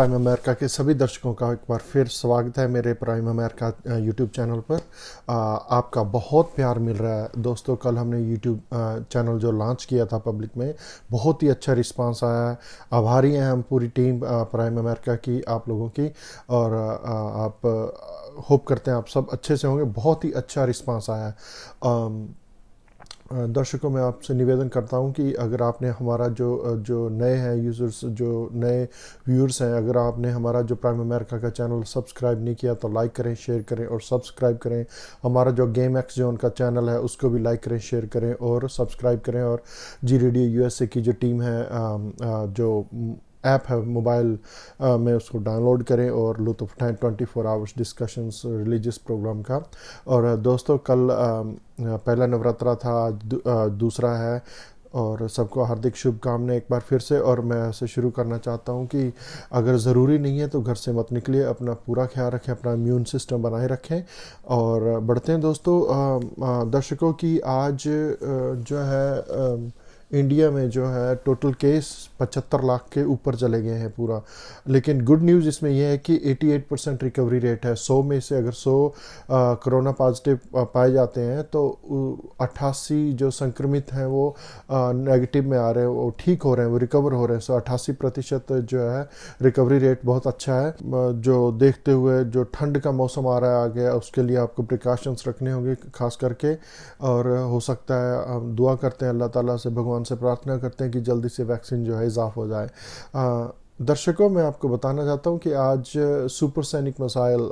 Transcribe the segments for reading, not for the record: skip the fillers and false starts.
Prime America के सभी दर्शकों का एक बार फिर स्वागत है मेरे प्राइम अमेरिका यूट्यूब चैनल पर। आपका बहुत प्यार मिल रहा है दोस्तों। कल हमने यूट्यूब चैनल जो लॉन्च किया था पब्लिक में, बहुत ही अच्छा रिस्पांस आया है। आभारी हैं हम पूरी टीम प्राइम अमेरिका की, आप लोगों की। और आप होप करते हैं आप सब अच्छे से होंगे। बहुत ही अच्छा रिस्पांस आया है। दर्शकों, मैं आपसे निवेदन करता हूं कि अगर आपने हमारा जो नए हैं यूज़र्स, जो नए व्यूअर्स हैं, अगर आपने हमारा जो प्राइम अमेरिका का चैनल सब्सक्राइब नहीं किया तो लाइक करें, शेयर करें और सब्सक्राइब करें। हमारा जो गेम एक्स जो उनका चैनल है उसको भी लाइक करें, शेयर करें और सब्सक्राइब करें। और जी रेडियो यूएसए की जो टीम है, जो ऐप है मोबाइल में, उसको डाउनलोड करें और लुत्फ़ उठाएं 24 आवर्स डिस्कशंस रिलीजियस प्रोग्राम का। और दोस्तों, कल पहला नवरात्रा था, आज दूसरा है। और सबको हार्दिक शुभकामनाएं एक बार फिर से। और मैं ऐसे शुरू करना चाहता हूं कि अगर ज़रूरी नहीं है तो घर से मत निकलिए, अपना पूरा ख्याल रखें, अपना इम्यून सिस्टम बनाए रखें। और बढ़ते हैं दोस्तों दर्शकों की। आज जो है इंडिया में जो है टोटल केस 75 लाख के ऊपर चले गए हैं पूरा। लेकिन गुड न्यूज़ इसमें यह है कि 88% रिकवरी रेट है। 100 में से अगर 100 कोरोना पॉजिटिव पाए जाते हैं तो 88 जो संक्रमित हैं वो नेगेटिव में आ रहे हैं, वो ठीक हो रहे हैं, वो रिकवर हो रहे हैं। 88% जो है रिकवरी रेट बहुत अच्छा है। जो देखते हुए जो ठंड का मौसम आ रहा है आगे, उसके लिए आपको प्रिकॉशंस रखने होंगे खास करके। और हो सकता है हम दुआ करते हैं अल्लाह ताला से, भगवान से प्रार्थना करते हैं कि जल्दी से वैक्सीन जो है इजाफ़ हो जाए। दर्शकों, मैं आपको बताना चाहता हूं कि आज सुपरसोनिक मिसाइल,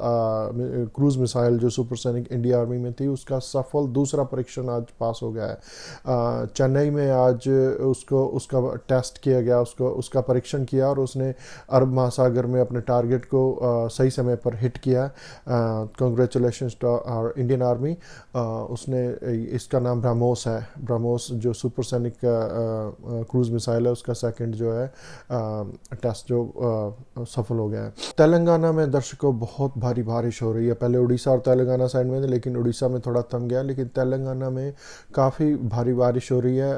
क्रूज़ मिसाइल जो सुपरसोनिक इंडिया आर्मी में थी, उसका सफल दूसरा परीक्षण आज पास हो गया है। चेन्नई में आज उसका टेस्ट किया गया, उसका परीक्षण किया और उसने अरब महासागर में अपने टारगेट को सही समय पर हिट किया। Congratulations to our Indian army. उसने, इसका नाम ब्रह्मोस है। ब्रह्मोस जो सुपरसोनिक क्रूज़ मिसाइल है, उसका सेकंड जो है टेस्ट जो सफल हो गया है। तेलंगाना में दर्शकों बहुत भारी बारिश हो रही है। पहले उड़ीसा और तेलंगाना साइड में थे, लेकिन उड़ीसा में थोड़ा थम गया, लेकिन तेलंगाना में काफ़ी भारी बारिश हो रही है।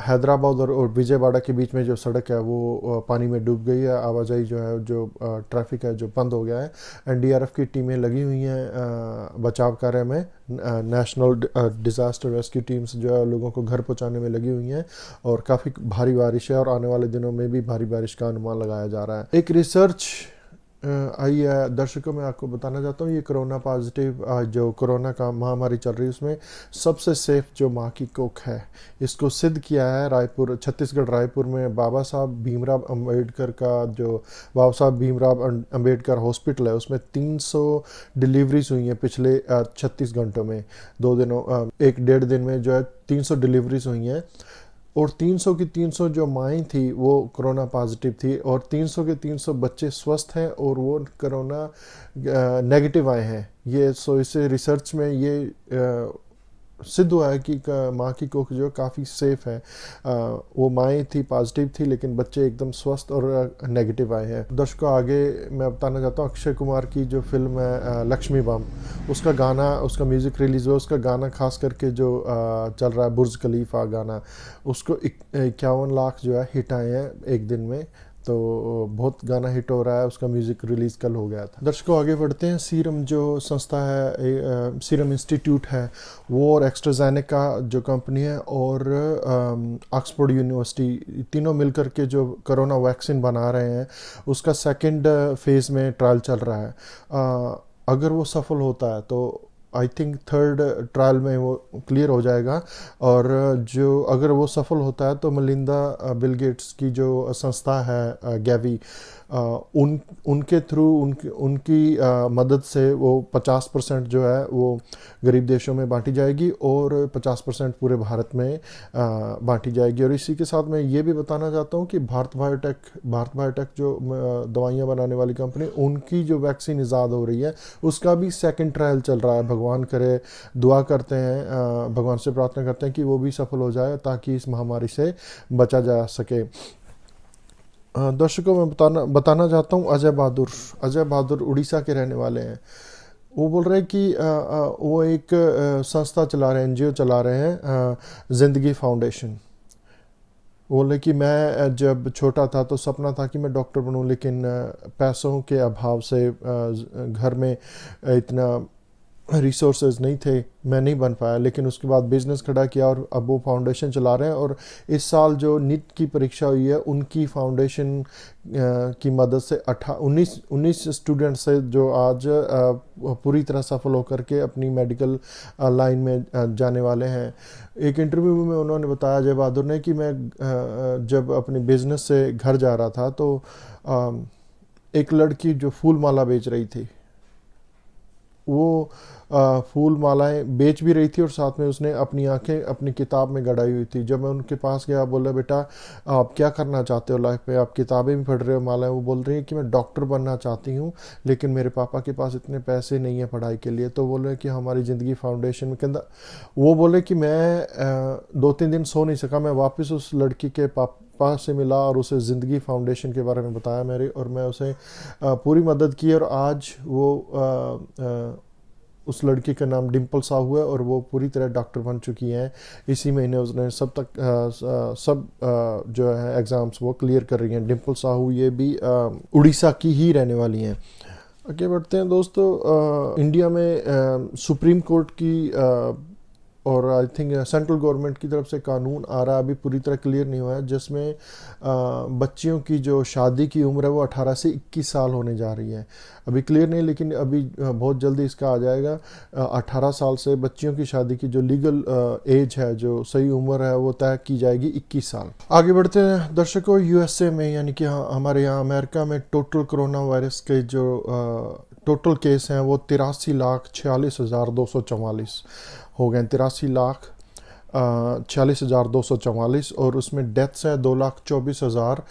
हैदराबाद और विजयवाड़ा के बीच में जो सड़क है वो पानी में डूब गई है। आवाजाही जो है, जो ट्रैफिक है, जो बंद हो गया है। एनडीआरएफ की टीमें लगी हुई हैं बचाव कार्य में। नेशनल डिज़ास्टर रेस्क्यू टीम्स जो है लोगों को घर पहुंचाने में लगी हुई हैं। और काफ़ी भारी बारिश है और आने वाले दिनों में भी भारी बारिश का अनुमान लगाया जा रहा है। एक रिसर्च आई है दर्शकों, मैं आपको बताना चाहता हूँ, ये कोरोना पॉजिटिव जो कोरोना का महामारी चल रही है उसमें सबसे सेफ जो माँ की कोख है, इसको सिद्ध किया है रायपुर, छत्तीसगढ़ रायपुर में बाबा साहब भीमराव अम्बेडकर का जो बाबा साहब भीमराव अम्बेडकर हॉस्पिटल है, उसमें 300 डिलीवरीज हुई हैं पिछले 36 घंटों में। 2 दिनों, 1-1.5 दिन में जो है 300 डिलीवरीज हुई हैं। और 300 की 300 जो माएँ थी वो कोरोना पॉजिटिव थी, और 300 के 300 बच्चे स्वस्थ हैं और वो कोरोना नेगेटिव आए हैं। ये इसे रिसर्च में ये सिद्ध हुआ है कि माँ की कोख जो काफ़ी सेफ है। वो माएँ थी पॉजिटिव थी, लेकिन बच्चे एकदम स्वस्थ और नेगेटिव आए हैं। दर्शकों, आगे मैं बताना चाहता हूँ, अक्षय कुमार की जो फिल्म है लक्ष्मी बम, उसका गाना, उसका म्यूज़िक रिलीज़ हुआ। उसका गाना खास करके जो चल रहा है बुर्ज खलीफा गाना, उसको 51 लाख जो है हिट आए हैं एक दिन में। तो बहुत गाना हिट हो रहा है। उसका म्यूज़िक रिलीज़ कल हो गया था। दर्शकों, आगे बढ़ते हैं। सीरम जो संस्था है, सीरम इंस्टीट्यूट है, वो और एस्ट्राजेनेका जो कंपनी है और ऑक्सफोर्ड यूनिवर्सिटी, तीनों मिलकर के जो कोरोना वैक्सीन बना रहे हैं, उसका सेकंड फेज़ में ट्रायल चल रहा है। अगर वो सफल होता है तो आई थिंक थर्ड ट्रायल में वो क्लियर हो जाएगा। और जो अगर वो सफल होता है तो मलिंदा बिल गेट्स की जो संस्था है गैवी, उनके थ्रू उनकी मदद से वो 50% जो है वो गरीब देशों में बांटी जाएगी और 50% पूरे भारत में बांटी जाएगी। और इसी के साथ मैं ये भी बताना चाहता हूँ कि भारत बायोटेक जो दवाइयाँ बनाने वाली कंपनी, उनकी जो वैक्सीन ईजाद हो रही है उसका भी सेकंड ट्रायल चल रहा है। भगवान करे, दुआ करते हैं, भगवान से प्रार्थना करते हैं कि वो भी सफल हो जाए ताकि इस महामारी से बचा जा सके। दर्शकों, मैं बताना चाहता हूँ, अजय बहादुर उड़ीसा के रहने वाले हैं। वो बोल रहे हैं कि वो एक संस्था चला रहे हैं, एनजीओ चला रहे हैं, ज़िंदगी फाउंडेशन। बोले कि मैं जब छोटा था तो सपना था कि मैं डॉक्टर बनूं, लेकिन पैसों के अभाव से घर में इतना रिसोर्सेज नहीं थे, मैं नहीं बन पाया। लेकिन उसके बाद बिजनेस खड़ा किया और अब वो फाउंडेशन चला रहे हैं। और इस साल जो नीट की परीक्षा हुई है उनकी फाउंडेशन की मदद से 19 स्टूडेंट्स से जो आज पूरी तरह सफल होकर के अपनी मेडिकल लाइन में जाने वाले हैं। एक इंटरव्यू में उन्होंने बताया, जय बहादुर ने, कि मैं जब अपने बिजनेस से घर जा रहा था तो एक लड़की जो फूल माला बेच रही थी, वो फूल मालाएं बेच भी रही थी और साथ में उसने अपनी आंखें अपनी किताब में गड़ाई हुई थी। जब मैं उनके पास गया, बोला, बेटा आप क्या करना चाहते हो लाइफ में, आप किताबें भी पढ़ रहे हो, मालाएं। वो बोल रही है कि मैं डॉक्टर बनना चाहती हूँ, लेकिन मेरे पापा के पास इतने पैसे नहीं है पढ़ाई के लिए। तो बोले कि हमारी ज़िंदगी फाउंडेशन में कहता, वो बोले कि मैं 2-3 दिन सो नहीं सका। मैं वापस उस लड़की के पापा से मिला और उसे ज़िंदगी फाउंडेशन के बारे में बताया मेरे, और मैं उसे पूरी मदद की। और आज वो उस लड़की का नाम डिम्पल साहू है और वो पूरी तरह डॉक्टर बन चुकी हैं। इसी महीने उसने सब जो है एग्ज़ाम्स वो क्लियर कर रही हैं। डिम्पल साहू ये भी उड़ीसा की ही रहने वाली हैं। आगे बढ़ते हैं दोस्तों। इंडिया में सुप्रीम कोर्ट की और आई थिंक सेंट्रल गवर्नमेंट की तरफ से कानून आ रहा है, अभी पूरी तरह क्लियर नहीं हुआ है, जिसमें बच्चियों की जो शादी की उम्र है वो 18 से 21 साल होने जा रही है। अभी क्लियर नहीं, लेकिन अभी बहुत जल्दी इसका आ जाएगा। 18 साल से बच्चियों की शादी की जो लीगल एज है, जो सही उम्र है, वो तय की जाएगी 21 साल। आगे बढ़ते हैं दर्शकों। यूएसए में, यानी कि हमारे यहाँ अमेरिका में, टोटल कोरोना वायरस के जो टोटल केस हैं वो 83,46,244 हो गए। 83,46,244, और उसमें डेथ्स हैं 2,24,284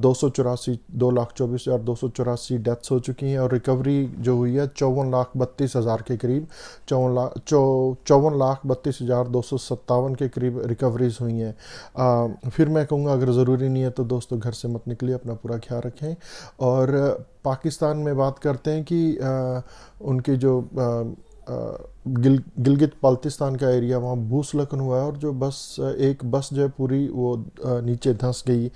2,24,284 डेथ्स हो चुकी हैं। और रिकवरी जो हुई है 54,32,000 के करीब, 54,32,257 के करीब रिकवरीज हुई हैं। फिर मैं कहूँगा, अगर ज़रूरी नहीं है तो दोस्तों घर से मत निकलिए, अपना पूरा ख्याल रखें। और पाकिस्तान में बात करते हैं कि उनकी जो गिलगित बाल्टिस्तान का एरिया, वहाँ भूस्खलन हुआ है और जो एक बस जो है पूरी वो नीचे धंस गई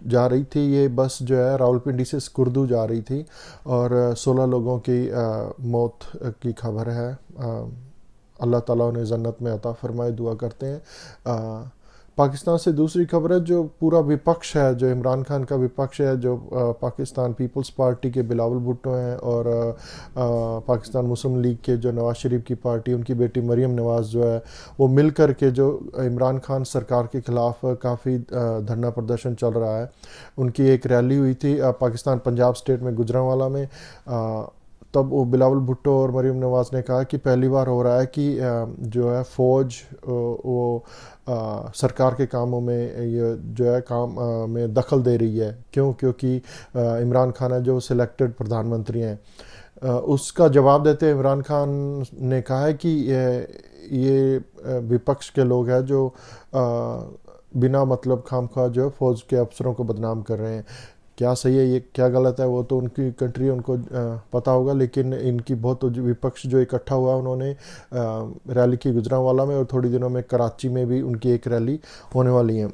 जा रही थी। ये बस जो है रावलपिंडी से स्कुर्दू जा रही थी और 16 लोगों की मौत की खबर है। अल्लाह ताला उन्हें जन्नत में अता फरमाए, दुआ करते हैं। पाकिस्तान से दूसरी खबर है, जो पूरा विपक्ष है, जो इमरान खान का विपक्ष है, जो पाकिस्तान पीपल्स पार्टी के बिलावल भुट्टो हैं और पाकिस्तान मुस्लिम लीग के जो नवाज शरीफ की पार्टी, उनकी बेटी मरीम नवाज जो है, वो मिल कर के जो इमरान खान सरकार के ख़िलाफ़ काफ़ी धरना प्रदर्शन चल रहा है। उनकी एक रैली हुई थी पाकिस्तान पंजाब स्टेट में, गुजरांवाला में। तब वो बिलावल भुट्टो और मरीम नवाज़ ने कहा कि पहली बार हो रहा है कि जो है फ़ौज वो सरकार के कामों में ये जो है काम में दखल दे रही है। क्योंकि इमरान खान है जो सिलेक्टेड प्रधानमंत्री हैं। उसका जवाब देते इमरान खान ने कहा है कि ये विपक्ष के लोग हैं जो बिना मतलब खामख्वाह जो फ़ौज के अफसरों को बदनाम कर रहे हैं। क्या सही है, ये क्या गलत है, वो तो उनकी कंट्री है, उनको पता होगा। लेकिन इनकी बहुत विपक्ष जो इकट्ठा हुआ, उन्होंने रैली की गुजरांवाला में, और थोड़ी दिनों में कराची में भी उनकी एक रैली होने वाली है।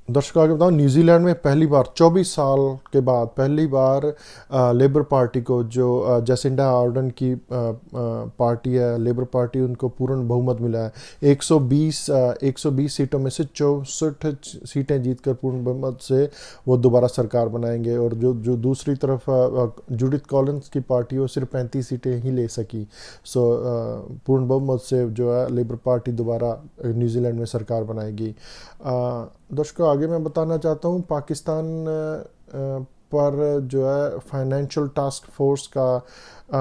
दर्शकों आगे बताऊँ, न्यूजीलैंड में पहली बार 24 साल के बाद पहली बार लेबर पार्टी को, जो जैसिंडा आर्डन की पार्टी है, लेबर पार्टी, उनको पूर्ण बहुमत मिला है। 120 सीटों में से 64 सीटें जीतकर पूर्ण बहुमत से वो दोबारा सरकार बनाएंगे। और जो दूसरी तरफ जूडिथ कॉलिन्स की पार्टी, वो सिर्फ 35 सीटें ही ले सकी। पूर्ण बहुमत से जो है लेबर पार्टी दोबारा न्यूजीलैंड में सरकार बनाएगी। दर्शकों आगे मैं बताना चाहता हूँ, पाकिस्तान पर जो है फाइनेंशियल टास्क फोर्स का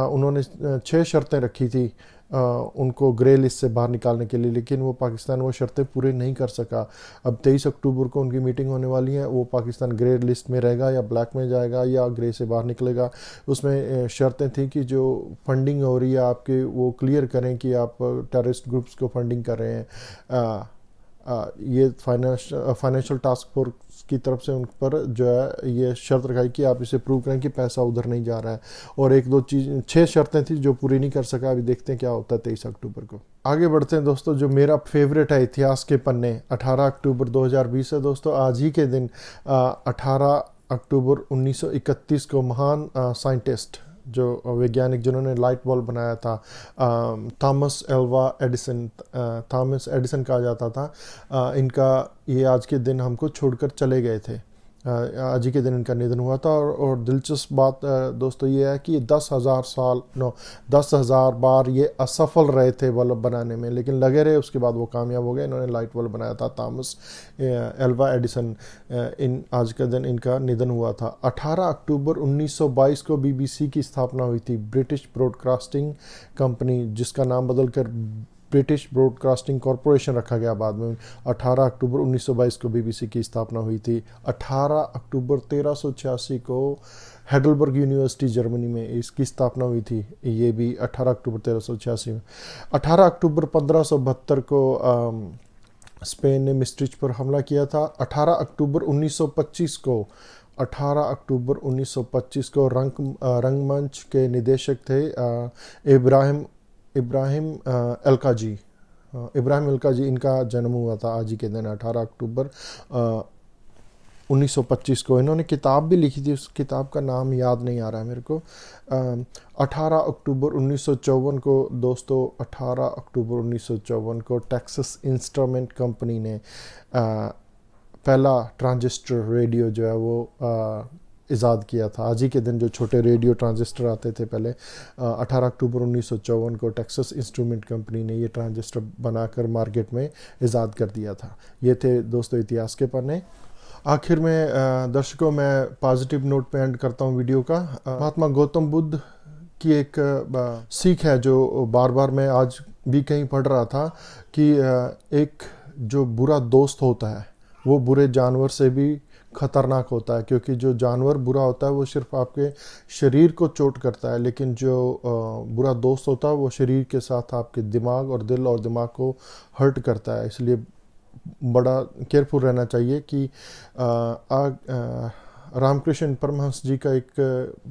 उन्होंने 6 शर्तें रखी थी उनको ग्रे लिस्ट से बाहर निकालने के लिए, लेकिन वो पाकिस्तान वो शर्तें पूरे नहीं कर सका। अब 23 अक्टूबर को उनकी मीटिंग होने वाली है। वो पाकिस्तान ग्रे लिस्ट में रहेगा या ब्लैक में जाएगा या ग्रे से बाहर निकलेगा। उसमें शर्तें थी कि जो फंडिंग हो रही है आपके, वो क्लियर करें कि आप टेररिस्ट ग्रुप्स को फंडिंग कर रहे हैं। ये फाइनेंशियल टास्क फोर्स की तरफ से उन पर जो है ये शर्त रखाई कि आप इसे प्रूव करें कि पैसा उधर नहीं जा रहा है। और एक दो चीज 6 शर्तें थी जो पूरी नहीं कर सका। अभी देखते हैं क्या होता है 23 अक्टूबर को। आगे बढ़ते हैं दोस्तों। जो मेरा फेवरेट है इतिहास के पन्ने, 18 अक्टूबर 2020 है दोस्तों। आज ही के दिन 18 अक्टूबर 1931 को महान साइंटिस्ट, जो वैज्ञानिक जिन्होंने लाइट बल्ब बनाया था, Thomas Alva Edison, Thomas Edison कहा जाता था, इनका ये आज के दिन हमको छोड़कर चले गए थे। आज ही के दिन इनका निधन हुआ था। और दिलचस्प बात दोस्तों ये है कि 10,000 बार ये असफल रहे थे बल्ब बनाने में, लेकिन लगे रहे, उसके बाद वो कामयाब हो गए। इन्होंने लाइट बल्ब बनाया था, थॉमस एल्वा एडिसन। आज का दिन इनका निधन हुआ था। 18 अक्टूबर 1922 को बीबीसी की स्थापना हुई थी, ब्रिटिश ब्रॉडकास्टिंग कंपनी, जिसका नाम बदलकर ब्रिटिश ब्रॉडकास्टिंग कॉरपोरेशन रखा गया बाद में। 18 अक्टूबर 1922 को बीबीसी की स्थापना हुई थी। 18 अक्टूबर 1386 को हेडलबर्ग यूनिवर्सिटी जर्मनी में इसकी स्थापना हुई थी, ये भी 18 अक्टूबर 1386 में। 18 अक्टूबर 1572 को स्पेन ने मिस्ट्रिच पर हमला किया था। 18 अक्टूबर 1925 को 18 अक्टूबर 1925 को रंगमंच के निदेशक थे इब्राहिम अलकाजी। इब्राहिम अलकाजी, इनका जन्म हुआ था आज ही के दिन 18 अक्टूबर 1925 को। इन्होंने किताब भी लिखी थी, उस किताब का नाम याद नहीं आ रहा है मेरे को। 18 अक्टूबर 1954 को दोस्तों, 18 अक्टूबर 1954 को टेक्सास इंस्ट्रूमेंट कंपनी ने पहला ट्रांजिस्टर रेडियो जो है वो ईजाद किया था। आज ही के दिन जो छोटे रेडियो ट्रांजिस्टर आते थे पहले, 18 अक्टूबर 1954 को टेक्सास इंस्ट्रूमेंट कंपनी ने ये ट्रांजिस्टर बनाकर मार्केट में ईजाद कर दिया था। ये थे दोस्तों इतिहास के पन्ने। आखिर में दर्शकों, मैं पॉजिटिव नोट पे एंड करता हूँ वीडियो का। महात्मा गौतम बुद्ध की एक सीख है जो बार बार मैं आज भी कहीं पढ़ रहा था कि एक जो बुरा दोस्त होता है वो बुरे जानवर से भी खतरनाक होता है, क्योंकि जो जानवर बुरा होता है वो सिर्फ आपके शरीर को चोट करता है, लेकिन जो बुरा दोस्त होता है वो शरीर के साथ आपके दिमाग और दिल और दिमाग को हर्ट करता है। इसलिए बड़ा केयरफुल रहना चाहिए कि रामकृष्ण परमहंस जी का एक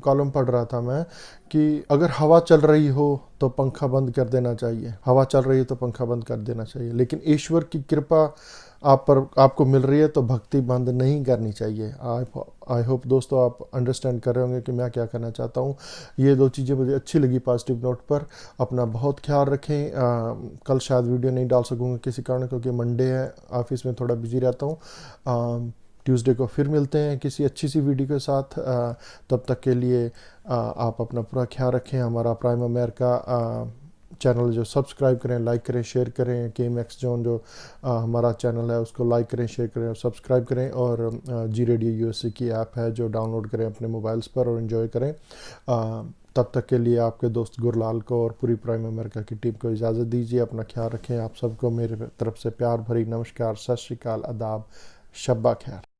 कॉलम पढ़ रहा था मैं कि अगर हवा चल रही हो तो पंखा बंद कर देना चाहिए, हवा चल रही है तो पंखा बंद कर देना चाहिए, लेकिन ईश्वर की कृपा आपको मिल रही है तो भक्ति बंद नहीं करनी चाहिए। आई होप दोस्तों आप अंडरस्टैंड कर रहे होंगे कि मैं क्या करना चाहता हूँ। ये दो चीज़ें मुझे अच्छी लगी पॉजिटिव नोट पर। अपना बहुत ख्याल रखें। कल शायद वीडियो नहीं डाल सकूँगा किसी कारण, क्योंकि मंडे है, ऑफिस में थोड़ा बिजी रहता हूँ। ट्यूसडे को फिर मिलते हैं किसी अच्छी सी वीडियो के साथ। तब तक के लिए आप अपना पूरा ख्याल रखें। हमारा प्राइम अमेरिका चैनल जो सब्सक्राइब करें, लाइक करें, शेयर करें। KMX जोन जो हमारा चैनल है उसको लाइक करें, शेयर करें और सब्सक्राइब करें। और जी रेडियो USA की ऐप है जो डाउनलोड करें अपने मोबाइल्स पर और एंजॉय करें। तब तक के लिए आपके दोस्त गुरलाल को और पूरी प्राइम अमेरिका की टीम को इजाज़त दीजिए। अपना ख्याल रखें। आप सबको मेरे तरफ से प्यार भरी नमस्कार, सत श्री अकाल, आदाब, शब्बा खैर।